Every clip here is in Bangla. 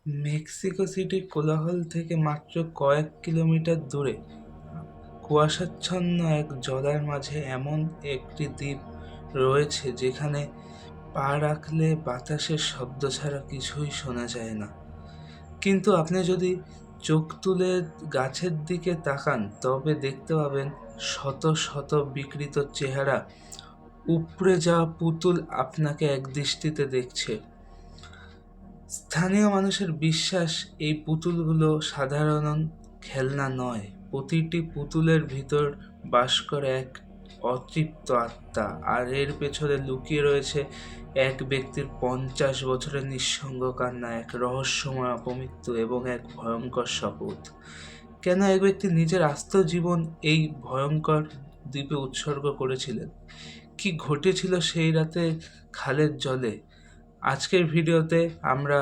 মেক্সিকো সিটির কোলাহল থেকে মাত্র কয়েক কিলোমিটার দূরে কুয়াশাচ্ছন্ন এক জলার মাঝে এমন একটি দ্বীপ রয়েছে যেখানে পা রাখলে বাতাসের শব্দ ছাড়া কিছুই শোনা যায় না। কিন্তু আপনি যদি চোখ তুলে গাছের দিকে তাকান তবে দেখতে পাবেন শত শত বিকৃত চেহারা উপড়ে যাওয়া পুতুল আপনাকে একদৃষ্টিতে দেখছে। স্থানীয় মানুষের বিশ্বাস এই পুতুলগুলো সাধারণ খেলনা নয়, প্রতিটি পুতুলের ভিতর বাস করে এক অতৃপ্ত আত্মা, আর এর পেছনে লুকিয়ে রয়েছে এক ব্যক্তির 50 বছরের নিঃসঙ্গ কান্না, এক রহস্যময় অপমৃত্যু এবং এক ভয়ঙ্কর শপথ। কেন এক ব্যক্তি নিজের আস্ত জীবন এই ভয়ঙ্কর দ্বীপে উৎসর্গ করেছিলেন? কি ঘটেছিল সেই রাতে খালের জলে? আজকের ভিডিওতে আমরা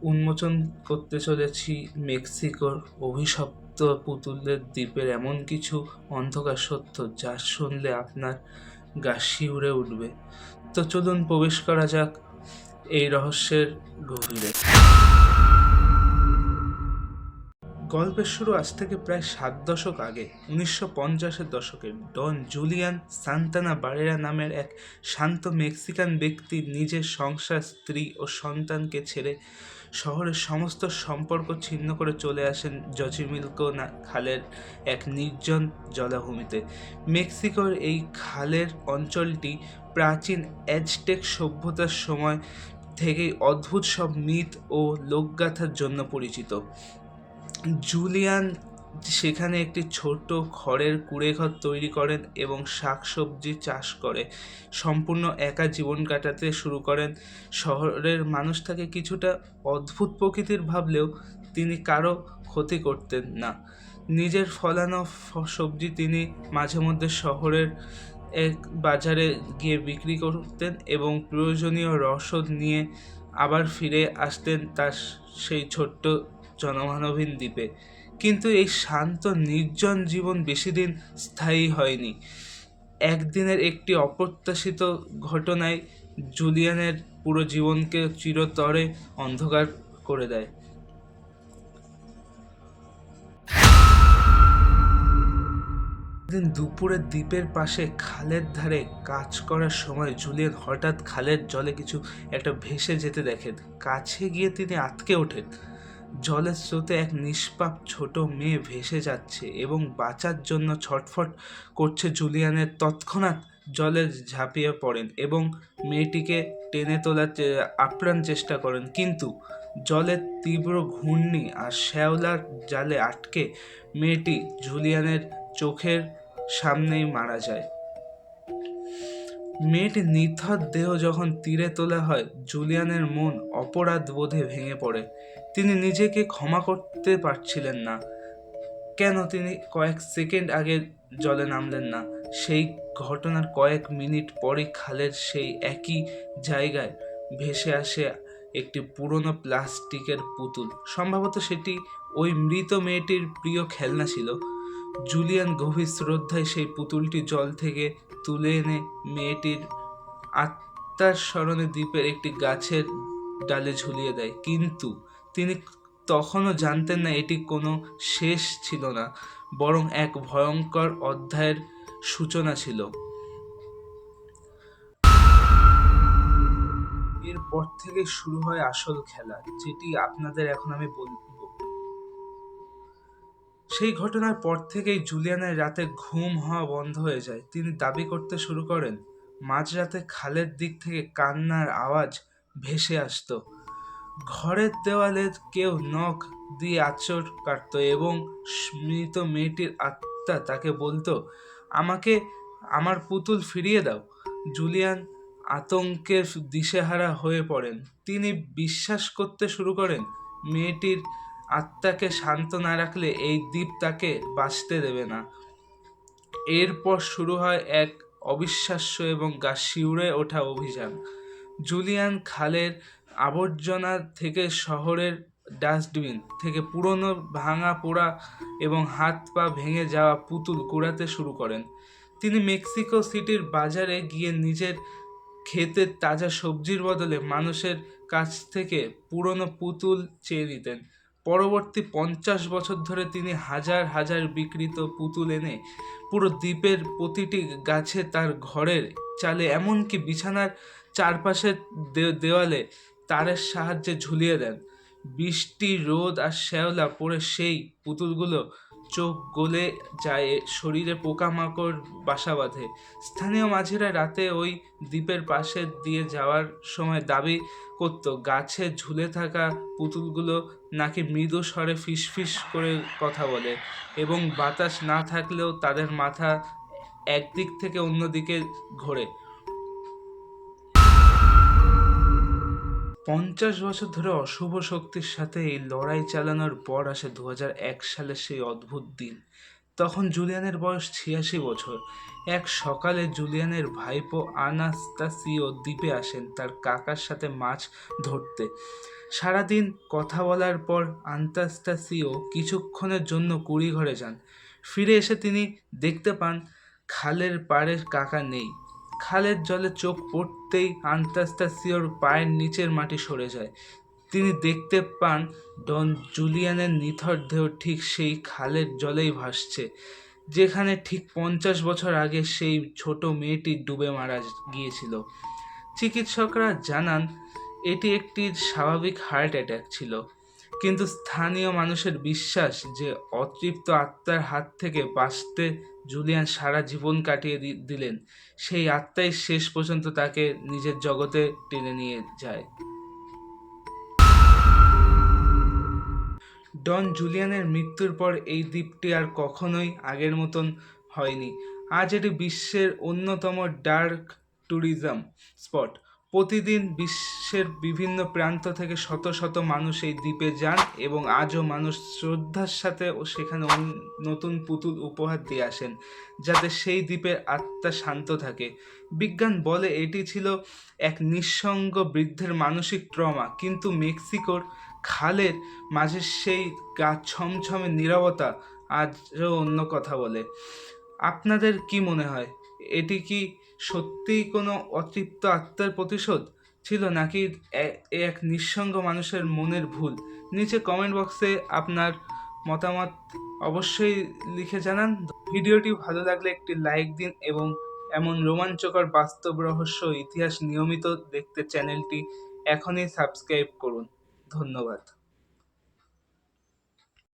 উন্মোচন করতে চলেছি মেক্সিকোর অভিশপ্ত পুতুলের দ্বীপের এমন কিছু অন্ধকার সত্য যা শুনলে আপনার গা শিউরে উঠবে। তো চলুন প্রবেশ করা যাক এই রহস্যের গভীরে। গল্পের শুরু আজ থেকে প্রায় 7 দশক আগে। 1950-এর দশকে ডন জুলিয়ান সান্তানা বারেরা নামের এক শান্ত মেক্সিকান ব্যক্তি নিজের সংসার, স্ত্রী ও সন্তানকে ছেড়ে শহরের সমস্ত সম্পর্ক ছিন্ন করে চলে আসেন জচিমিলকো খালের এক নির্জন জলাভূমিতে। মেক্সিকোর এই খালের অঞ্চলটি প্রাচীন অ্যাজটেক সভ্যতার সময় থেকেই অদ্ভুত সব মিথ ও লোকগাথার জন্য পরিচিত। জুলিয়ান সেখানে একটি ছোট খড়ের কুঁড়েঘর তৈরি করেন এবং শাকসবজি চাষ করে সম্পূর্ণ একা জীবন কাটাতে শুরু করেন। শহরের মানুষ তাকে কিছুটা অদ্ভুত প্রকৃতির ভাবলেও তিনি কারো ক্ষতি করতেন না। নিজের ফলানো সবজি তিনি মাঝে মধ্যে শহরের এক বাজারে গিয়ে বিক্রি করতেন এবং প্রয়োজনীয় রসদ নিয়ে আবার ফিরে আসতেন তার সেই ছোট্ট জনমানবহীন দ্বীপে। কিন্তু এই শান্ত নির্জন জীবন বেশিদিন স্থায়ী হয়নি। একদিনের একটি অপ্রত্যাশিত ঘটনায় জুলিয়ানের পুরো জীবনকে চিরতরে অন্ধকার করে দেয়। দিন দুপুরে দ্বীপের পাশে খালের ধারে কাজ করার সময় জুলিয়ান হঠাৎ খালের জলে কিছু একটা ভেসে যেতে দেখেন। কাছে গিয়ে তিনি আঁতকে ওঠেন। জলের স্রোতে এক নিষ্পাপ ছোট মেয়ে ভেসে যাচ্ছে এবং বাঁচার জন্য ছটফট করছে। জুলিয়ানের তৎক্ষণাৎ জলে ঝাঁপিয়ে পড়েন এবং মেয়েটিকে টেনে তোলার আপ্রাণ চেষ্টা করেন, কিন্তু জলের তীব্র ঘূর্ণি আর শ্যাওলার জালে আটকে মেয়েটি জুলিয়ানের চোখের সামনেই মারা যায়। মেয়েটির নিথর দেহ যখন তীরে তোলা হয়, জুলিয়ানের মন অপরাধ বোধে ভেঙে পড়ে। তিনি নিজেকে ক্ষমা করতে পারছিলেন না। কেন তিনি কয়েক সেকেন্ড আগে জলে নামলেন না? সেই ঘটনার কয়েক মিনিট পরে খালের সেই একই জায়গায় ভেসে আসে একটি পুরনো প্লাস্টিকের পুতুল। সম্ভবত সেটি ওই মৃত মেয়েটির প্রিয় খেলনা ছিল। জুলিয়ান গভীর শ্রদ্ধায় সেই পুতুলটি জল থেকে তুলে এনে মেয়েটির আত্মার স্মরণে দ্বীপের একটি গাছের ডালে ঝুলিয়ে দেয়। কিন্তু তিনি তখনও জানতেন না এটি কোনো শেষ ছিল না, বরং এক ভয়ঙ্কর অধ্যায়ের সূচনা ছিল। এরপর থেকে শুরু হয় আসল খেলা, যেটি আপনাদের এখন আমি বলবো। সেই ঘটনার পর থেকেই জুলিয়ানের রাতে ঘুম হওয়া বন্ধ হয়ে যায়। তিনি দাবি করতে শুরু করেন মাঝরাতে খালের দিক থেকে কান্নার আওয়াজ ভেসে আসতো। ঘরের দেওয়ালে কেউ নখ দিয়ে আঁচড় কাটত এবং মৃত মেয়েটির আত্মা তাকে বলতো, আমাকে আমার পুতুল ফিরিয়ে দাও। জুলিয়ান আতঙ্কের দিশেহারা হয়ে পড়েন। তিনি বিশ্বাস করতে শুরু করেন মেয়েটির আত্মাকে শান্ত না রাখলে এই দ্বীপ তাকে বাঁচতে দেবে না। এরপর শুরু হয় এক অবিশ্বাস্য এবং গা শিউরে ওঠা অভিযান। জুলিয়ান খালের আবর্জনা থেকে, শহরের ডাস্টবিন থেকে পুরনো ভাঙা পোড়া এবং হাত পা ভেঙে যাওয়া পুতুল কুড়াতে শুরু করেন। তিনি মেক্সিকো সিটির বাজারে গিয়ে নিজের ক্ষেতের তাজা সবজির বদলে মানুষের কাছ থেকে পুরনো পুতুল চেয়ে নিতেন। পরবর্তী 50 বছর ধরে তিনি হাজার হাজার বিকৃত পুতুল এনে পুরো দ্বীপের প্রতিটি গাছে, তার ঘরের চালে, এমনকি বিছানার চারপাশের দেওয়ালে তারের সাহায্যে ঝুলিয়ে দেন। বৃষ্টি, রোদ আর শ্যাওলা পড়ে সেই পুতুলগুলো চোখ গলে যায়, শরীরে পোকামাকড় বাসা বাঁধে। স্থানীয় মাঝিরা রাতে ওই দ্বীপের পাশে দিয়ে যাওয়ার সময় দাবি করত গাছে ঝুলে থাকা পুতুলগুলো নাকি মৃদু স্বরে ফিসফিস করে কথা বলে, এবং বাতাস না থাকলেও তাদের মাথা একদিক থেকে অন্যদিকে ঘোরে। 50 বছর ধরে অশুভ শক্তির সাথে এই লড়াই চালানোর পর আসে 2001 সালে সেই অদ্ভুত দিন। তখন জুলিয়ানের বয়স 86 বছর। এক সকালে জুলিয়ানের ভাইপো আনাস্তাসিও দ্বীপে আসেন তার কাকার সাথে মাছ ধরতে। সারাদিন কথা বলার পর আনাস্তাসিও কিছুক্ষণের জন্য কুঁড়িঘরে যান। ফিরে এসে তিনি দেখতে পান খালের পাড়ে কাকা নেই। খালের জলে চোখ পড়তেই আনাস্তাসিওর পায়ের নিচের মাটি সরে যায়। তিনি দেখতে পান ডন জুলিয়ানের নিথর দেহ ঠিক সেই খালের জলেই ভাসছে, যেখানে ঠিক 50 বছর আগে সেই ছোট মেয়েটি ডুবে মারা গিয়েছিল। চিকিৎসকরা জানান এটি একটি স্বাভাবিক হার্ট অ্যাটাক ছিল, কিন্তু স্থানীয় মানুষের বিশ্বাস যে অতৃপ্ত আত্মার হাত থেকে বাঁচতে জুলিয়ান সারা জীবন কাটিয়ে দিলেন, সেই আত্মাই শেষ পর্যন্ত তাকে নিজের জগতে টেনে নিয়ে যায়। ডন জুলিয়ানের মৃত্যুর পর এই দ্বীপটি আর কখনোই আগের মতন হয়নি। আজ এটি বিশ্বের অন্যতম ডার্ক ট্যুরিজম স্পট। প্রতিদিন বিশ্বের বিভিন্ন প্রান্ত থেকে শত শত মানুষ এই দ্বীপে যান, এবং আজও মানুষ শ্রদ্ধার সাথে সেখানে নতুন পুতুল উপহার দিয়ে আসেন, যাতে সেই দ্বীপের আত্মা শান্ত থাকে। বিজ্ঞান বলে এটি ছিল এক নিঃসঙ্গ বৃদ্ধের মানসিক ট্রমা, কিন্তু মেক্সিকোর খালের মাঝে সেই গা ছমছমে নীরবতা আজও অন্য কথা বলে। আপনাদের কি মনে হয়, এটি কি সত্যিই কোনো অতৃপ্ত আত্মার প্রতিশোধ ছিল, নাকি এক নিঃসঙ্গ মানুষের মনের ভুল? নিচে কমেন্ট বক্সে আপনার মতামত অবশ্যই লিখে জানান। ভিডিওটি ভালো লাগলে একটি লাইক দিন, এবং এমন রোমাঞ্চকর বাস্তব রহস্য ইতিহাস নিয়মিত দেখতে চ্যানেলটি এখনই সাবস্ক্রাইব করুন। ধন্যবাদ।